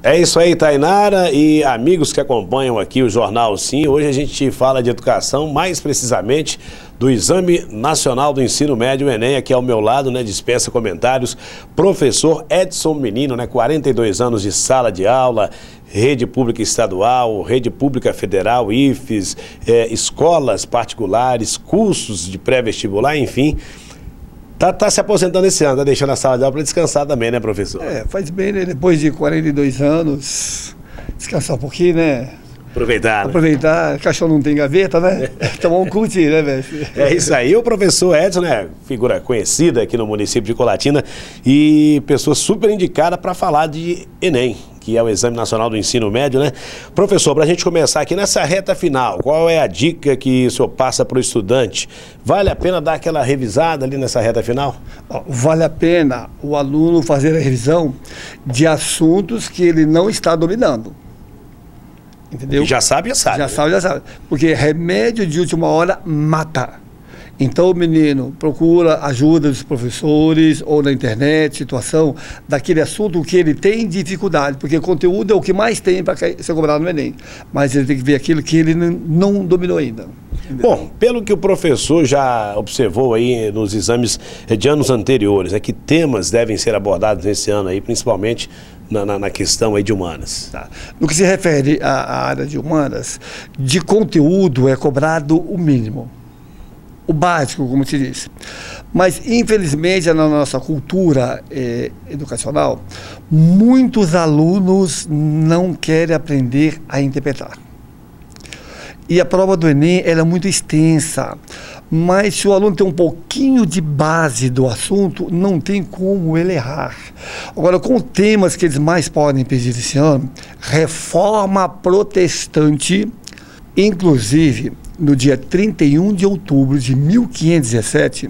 É isso aí, Tainara e amigos que acompanham aqui o Jornal Sim. Hoje a gente fala de educação, mais precisamente do Exame Nacional do Ensino Médio, o Enem. Aqui ao meu lado, né, dispensa comentários, professor Edson Menino, né, 42 anos de sala de aula, rede pública estadual, rede pública federal, IFES, escolas particulares, cursos de pré-vestibular, enfim. Tá se aposentando esse ano, tá deixando a sala de aula para descansar também, né, professor? Faz bem, né? Depois de 42 anos, descansar um pouquinho, né? Aproveitar, né? Aproveitar, cachorro não tem gaveta, né? Então vamos curtir, né, velho? É isso aí, o professor Edson, né, figura conhecida aqui no município de Colatina e pessoa super indicada para falar de Enem, que é o Exame Nacional do Ensino Médio, né? Professor, para a gente começar aqui nessa reta final, qual é a dica que o senhor passa para o estudante? Vale a pena dar aquela revisada ali nessa reta final? Vale a pena o aluno fazer a revisão de assuntos que ele não está dominando. Entendeu? E já sabe, já sabe. Já sabe, já sabe. Porque remédio de última hora mata. Então o menino procura ajuda dos professores ou na internet, situação daquele assunto que ele tem dificuldade, porque conteúdo é o que mais tem para ser cobrado no Enem. Mas ele tem que ver aquilo que ele não dominou ainda. Entendeu? Bom, pelo que o professor já observou aí nos exames de anos anteriores, que temas devem ser abordados nesse ano aí, principalmente na questão aí de humanas? Tá. No que se refere à área de humanas, de conteúdo é cobrado o mínimo. O básico, como se diz. Mas, infelizmente, na nossa cultura educacional, muitos alunos não querem aprender a interpretar. E a prova do Enem ela é muito extensa, mas se o aluno tem um pouquinho de base do assunto, não tem como ele errar. Agora, com temas que eles mais podem pedir esse ano, reforma protestante, inclusive, no dia 31 de outubro de 1517,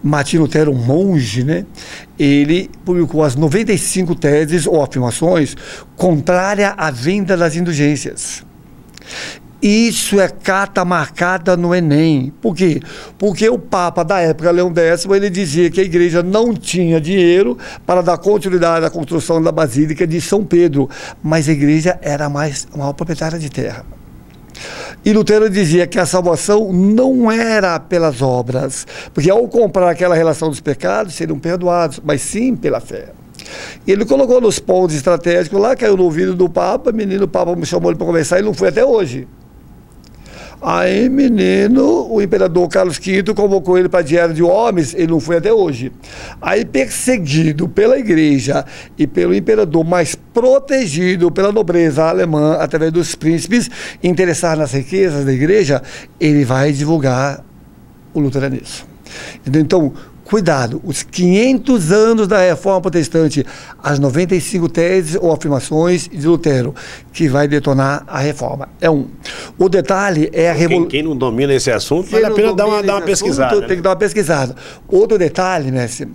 Martim Lutero, um monge, né, ele publicou as 95 teses ou afirmações contrárias à venda das indulgências. Isso é carta marcada no Enem. Por quê? Porque o Papa da época, Leão X, ele dizia que a igreja não tinha dinheiro para dar continuidade à construção da Basílica de São Pedro, mas a igreja era a maior proprietária de terra. E Lutero dizia que a salvação não era pelas obras, porque ao comprar aquela relação dos pecados, seriam perdoados, mas sim pela fé. E ele colocou nos pontos estratégicos lá, caiu no ouvido do Papa, o Papa me chamou ele para conversar e não foi até hoje. Aí, menino, o imperador Carlos V convocou ele para diário de homens, ele não foi até hoje. Aí, perseguido pela igreja e pelo imperador, mas protegido pela nobreza alemã, através dos príncipes, interessados nas riquezas da igreja, ele vai divulgar o luteranismo. Então, cuidado, os 500 anos da Reforma Protestante, as 95 teses ou afirmações de Lutero, que vai detonar a reforma. É um. O detalhe é a revolução. Quem não domina esse assunto, vale a pena dar uma pesquisada. Assunto, tem que dar uma pesquisada. Outro detalhe, mestre,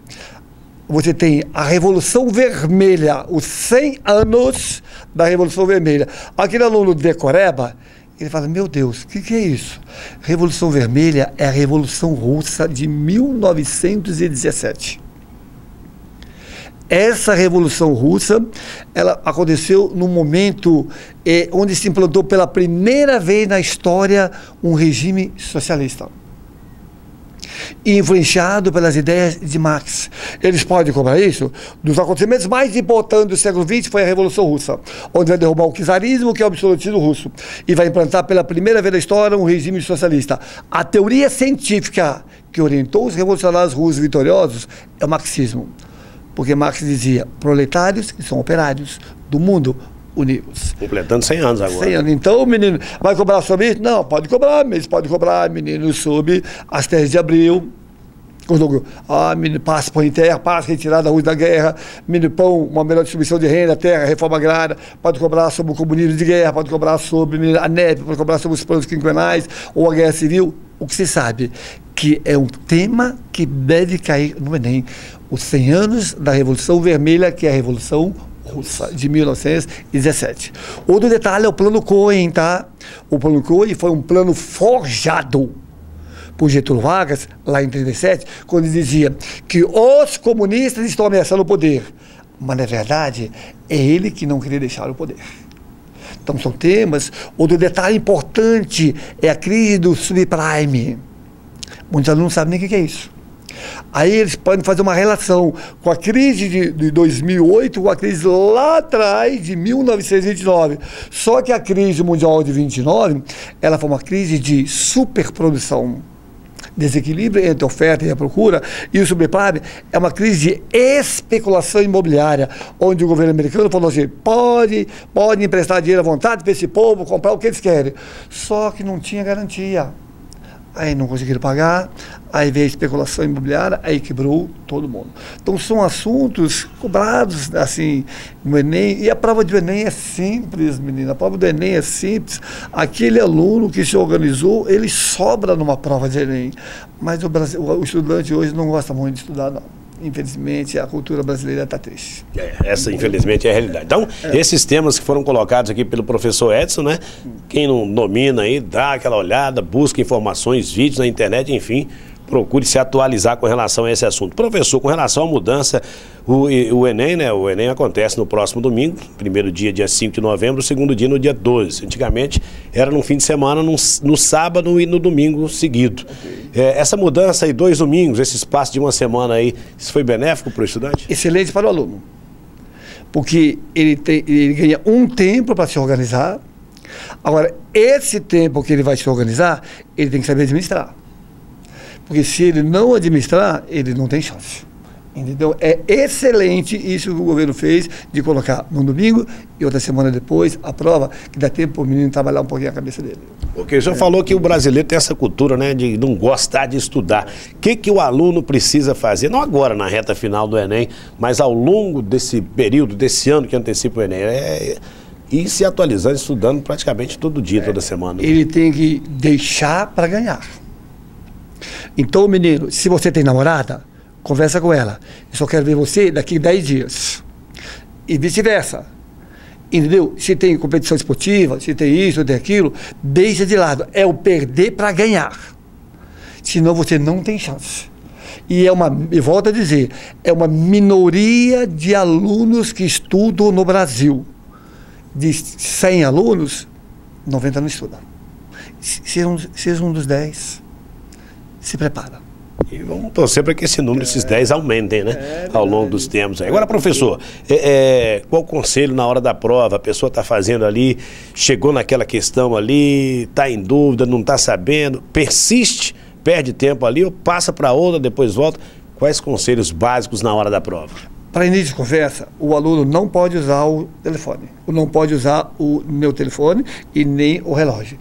você tem a Revolução Vermelha, os 100 anos da Revolução Vermelha. Aquele aluno decoreba, ele fala, meu Deus, o que é isso? Revolução Vermelha é a Revolução Russa de 1917. Essa Revolução Russa, ela aconteceu num momento onde se implantou pela primeira vez na história um regime socialista, influenciado pelas ideias de Marx. Eles podem cobrar isso? Dos acontecimentos mais importantes do século XX foi a Revolução Russa, onde vai derrubar o czarismo, que é o absolutismo russo, e vai implantar pela primeira vez na história um regime socialista. A teoria científica que orientou os revolucionários russos vitoriosos é o marxismo, porque Marx dizia, proletários que são operários do mundo, unidos. Completando 100 anos agora. 100 anos. Então, o menino vai cobrar sobre isso? Não, pode cobrar, mas pode cobrar, menino, sobre as teses de Abril. Menino, paz, pão em terra, paz, retirada da rua da guerra, menino, pão, uma melhor distribuição de renda, terra, reforma agrária, pode cobrar sobre o comunismo de guerra, pode cobrar sobre menino, a neve, pode cobrar sobre os planos quinquenais ou a guerra civil. O que se sabe que é um tema que deve cair no Enem. Os 100 anos da Revolução Vermelha, que é a Revolução Russa, de 1917. Outro detalhe é o Plano Cohen, tá? O Plano Cohen foi um plano forjado por Getúlio Vargas, lá em 1937, quando ele dizia que os comunistas estão ameaçando o poder, Mas, na verdade, é ele que não queria deixar o poder. Então, são temas. Outro detalhe importante é a crise do subprime. Muitos alunos não sabem nem o que é isso. Aí eles podem fazer uma relação com a crise de 2008, com a crise lá atrás, de 1929. Só que a crise mundial de 29, ela foi uma crise de superprodução. Desequilíbrio entre a oferta e a procura, e o subprime é uma crise de especulação imobiliária, onde o governo americano falou assim, pode emprestar dinheiro à vontade para esse povo comprar o que eles querem. Só que não tinha garantia. Aí não conseguiram pagar, aí veio a especulação imobiliária, aí quebrou todo mundo. Então são assuntos cobrados assim no Enem, e a prova do Enem é simples, menina, a prova do Enem é simples. Aquele aluno que se organizou, ele sobra numa prova de Enem, mas o estudante hoje não gosta muito de estudar, não. Infelizmente, a cultura brasileira está triste. Essa, infelizmente, é a realidade. Então, esses temas que foram colocados aqui pelo professor Edson, né? Quem não domina aí, dá aquela olhada, busca informações, vídeos na internet, enfim, procure se atualizar com relação a esse assunto. Professor, com relação à mudança, o Enem, né? O Enem acontece no próximo domingo, primeiro dia 5 de novembro, o segundo dia no dia 12. Antigamente era no fim de semana, no sábado e no domingo seguido. Essa mudança aí, 2 domingos, esse espaço de uma semana aí, isso foi benéfico para o estudante? Excelente para o aluno, porque ele ganha um tempo para se organizar. Agora, esse tempo que ele vai se organizar, ele tem que saber administrar. Porque se ele não administrar, ele não tem chance. Entendeu? É excelente isso que o governo fez, de colocar no domingo e outra semana depois a prova, que dá tempo para o menino trabalhar um pouquinho a cabeça dele. Porque o senhor falou que o brasileiro tem essa cultura, né, de não gostar de estudar. O que o aluno precisa fazer, não agora na reta final do Enem, mas ao longo desse período, desse ano que antecipa o Enem, ir se atualizando, estudando praticamente todo dia, toda semana. Ele tem que deixar para ganhar. Então, menino, se você tem namorada, conversa com ela. Eu só quero ver você daqui 10 dias. E vice-versa. Entendeu? Se tem competição esportiva, se tem isso, tem aquilo, deixa de lado. É o perder para ganhar. Senão você não tem chance. E volto a dizer, é uma minoria de alunos que estudam no Brasil. De 100 alunos, 90 não estudam. Seja um dos 10. Se prepara. E vamos torcer para que esse número, esses 10 aumentem, né? Ao longo dos tempos. Agora, professor, qual o conselho na hora da prova? A pessoa está fazendo ali, chegou naquela questão ali, está em dúvida, não está sabendo, persiste, perde tempo ali, ou passa para outra, depois volta. Quais conselhos básicos na hora da prova? Para início de conversa, o aluno não pode usar o telefone, não pode usar o meu telefone e nem o relógio.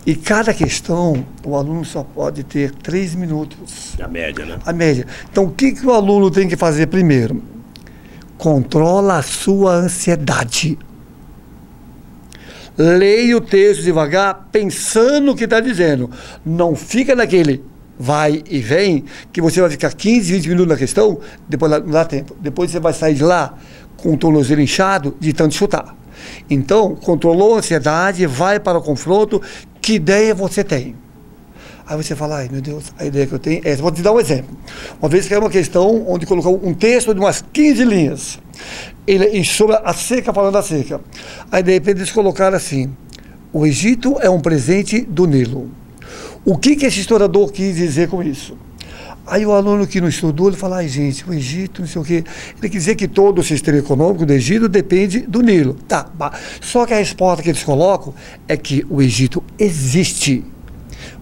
E cada questão, o aluno só pode ter 3 minutos. A média, né? A média. Então, o que o aluno tem que fazer primeiro? Controla a sua ansiedade. Leia o texto devagar, pensando o que está dizendo. Não fica naquele vai e vem, que você vai ficar 15, 20 minutos na questão, depois não dá tempo. Depois você vai sair de lá com o tornozelo inchado de tanto chutar. Então, controlou a ansiedade, vai para o confronto, que ideia você tem? Aí você fala, ai meu Deus, a ideia que eu tenho é essa. Vou te dar um exemplo. Uma vez que era uma questão onde colocou um texto de umas 15 linhas, sobre a seca, falando da seca. Aí de repente eles colocaram assim, o Egito é um presente do Nilo. O que esse historiador quis dizer com isso? Aí o aluno que não estudou, ele fala, ai gente, o Egito, não sei o quê. Ele quer dizer que todo o sistema econômico do Egito depende do Nilo. Tá, só que a resposta que eles colocam é que o Egito existe,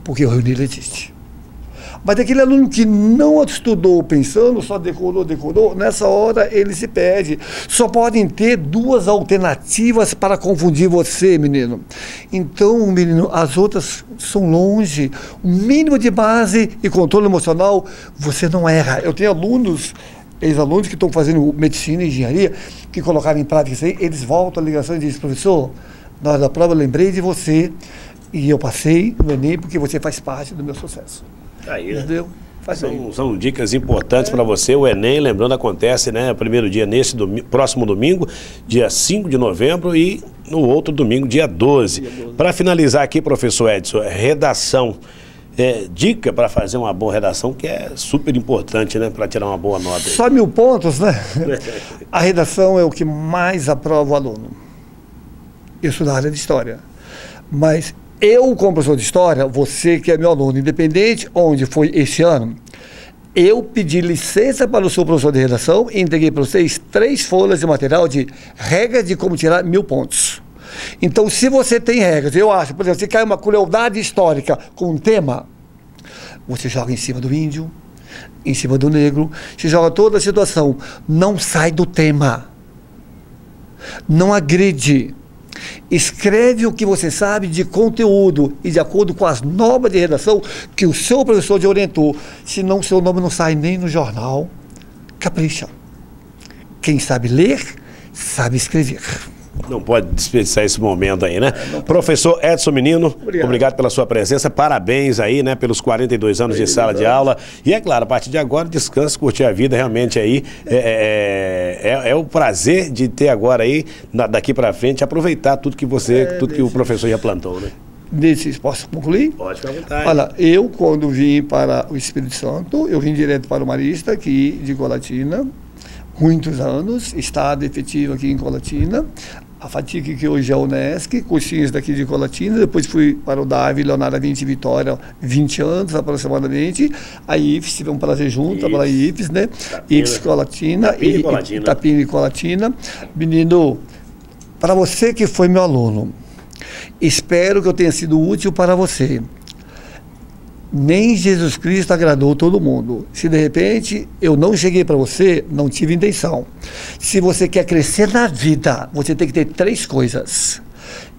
porque o Rio Nilo existe. Mas aquele aluno que não estudou pensando, só decorou, nessa hora ele se perde. Só podem ter 2 alternativas para confundir você, menino. Então, menino, as outras são longe. O mínimo de base e controle emocional, você não erra. Eu tenho ex-alunos que estão fazendo medicina e engenharia, que colocaram em prática isso aí, eles voltam a ligação e dizem, professor, na hora da prova eu lembrei de você e eu passei no Enem porque você faz parte do meu sucesso. Aí, né? Entendeu? São dicas importantes para você. O Enem, lembrando, acontece, né? Primeiro dia nesse próximo domingo, dia 5 de novembro, e no outro domingo, dia 12. Para finalizar aqui, professor Edson, redação. dica para fazer uma boa redação, que é super importante, né? Para tirar uma boa nota. Só 1000 pontos, né? A redação é o que mais aprova o aluno. Eu sou da área de História. Mas eu, como professor de História, você que é meu aluno, independente onde foi esse ano, eu pedi licença para o seu professor de redação e entreguei para vocês 3 folhas de material de regras de como tirar 1000 pontos. Então, se você tem regras, eu acho, por exemplo, se cai uma crueldade histórica com um tema, você joga em cima do índio, em cima do negro, você joga toda a situação, não sai do tema, não agride. Escreve o que você sabe de conteúdo e de acordo com as normas de redação que o seu professor te orientou. Senão o seu nome não sai nem no jornal. Capricha. Quem sabe ler, sabe escrever. Não pode desperdiçar esse momento aí, né? Professor Edson Menino, obrigado pela sua presença, parabéns aí, né, pelos 42 anos de sala de aula. E é claro, a partir de agora, descanse, curtir a vida realmente aí. É o prazer de ter agora aí, daqui para frente, aproveitar tudo que tudo que o professor já plantou, né? Posso concluir? Pode ficar à vontade. Olha, eu quando vim para o Espírito Santo, eu vim direto para o Marista, aqui de Colatina, muitos anos, estado efetivo aqui em Colatina, a FATIC, que hoje é a Unesc, cursinhos daqui de Colatina, depois fui para o DAV, Leonardo 20 Vitória, 20 anos aproximadamente, a IFES, tivemos um prazer junto, a IFES, né? IFES Colatina, Itapina e Colatina. Menino, para você que foi meu aluno, espero que eu tenha sido útil para você. Nem Jesus Cristo agradou todo mundo. Se de repente eu não cheguei para você, não tive intenção. Se você quer crescer na vida, você tem que ter 3 coisas: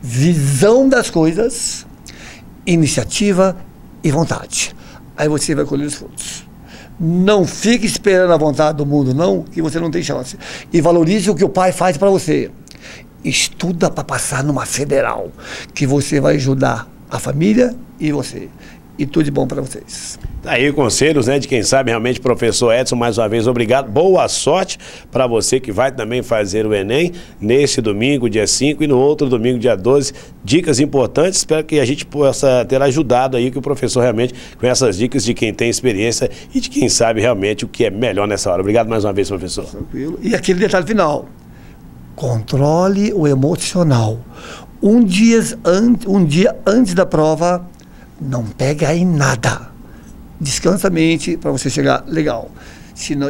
visão das coisas, iniciativa e vontade. Aí você vai colher os frutos. Não fique esperando a vontade do mundo, não, que você não tem chance. E valorize o que o pai faz para você. Estuda para passar numa federal, que você vai ajudar a família e você. E tudo de bom para vocês. Tá aí conselhos, né, de quem sabe realmente, professor Edson, mais uma vez, obrigado. Boa sorte para você que vai também fazer o Enem nesse domingo, dia 5, e no outro domingo, dia 12. Dicas importantes, espero que a gente possa ter ajudado aí, que o professor realmente, com essas dicas de quem tem experiência e de quem sabe realmente o que é melhor nessa hora. Obrigado mais uma vez, professor. Tranquilo. E aquele detalhe final, controle o emocional. Um dia antes da prova, não pega em nada. Descansa a mente para você chegar legal.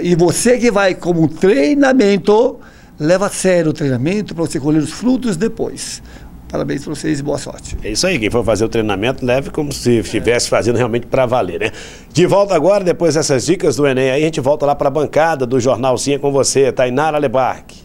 E você que vai como treinamento, leva a sério o treinamento para você colher os frutos depois. Parabéns para vocês e boa sorte. É isso aí, quem for fazer o treinamento, leve como se estivesse fazendo realmente para valer, né? De volta agora, depois dessas dicas do Enem, aí a gente volta lá para a bancada do Jornal Sim, com você, Tainara Lebarque.